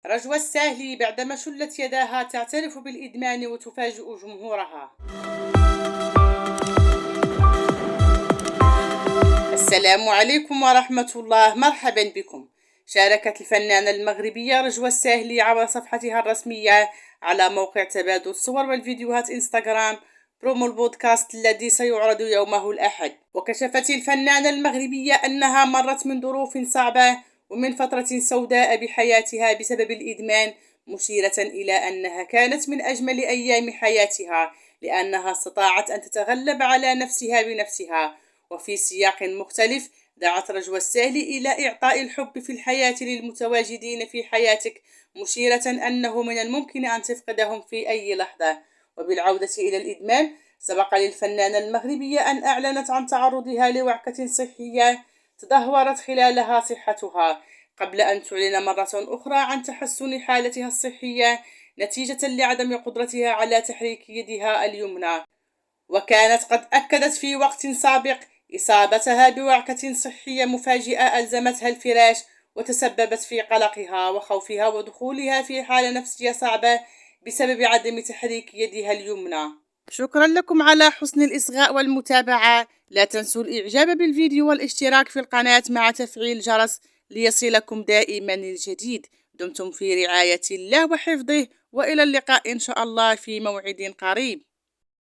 رجوى الساهلي بعدما شلت يداها تعترف بالإدمان وتفاجئ جمهورها. السلام عليكم ورحمة الله، مرحبا بكم. شاركت الفنانة المغربية رجوى الساهلي عبر صفحتها الرسمية على موقع تبادل الصور والفيديوهات انستغرام برومو البودكاست الذي سيعرض يومه الأحد. وكشفت الفنانة المغربية أنها مرت من ظروف صعبة ومن فترة سوداء بحياتها بسبب الإدمان، مشيرة إلى أنها كانت من أجمل أيام حياتها لأنها استطاعت أن تتغلب على نفسها بنفسها. وفي سياق مختلف دعت رجوى الساهلي إلى إعطاء الحب في الحياة للمتواجدين في حياتك، مشيرة أنه من الممكن أن تفقدهم في أي لحظة. وبالعودة إلى الإدمان، سبق للفنانة المغربية أن أعلنت عن تعرضها لوعكة صحية تدهورت خلالها صحتها، قبل أن تعلن مرة أخرى عن تحسن حالتها الصحية نتيجة لعدم قدرتها على تحريك يدها اليمنى. وكانت قد أكدت في وقت سابق إصابتها بوعكة صحية مفاجئة ألزمتها الفراش وتسببت في قلقها وخوفها ودخولها في حالة نفسية صعبة بسبب عدم تحريك يدها اليمنى. شكرا لكم على حسن الإصغاء والمتابعة. لا تنسوا الإعجاب بالفيديو والاشتراك في القناة مع تفعيل الجرس ليصلكم دائما الجديد. دمتم في رعاية الله وحفظه، وإلى اللقاء إن شاء الله في موعد قريب.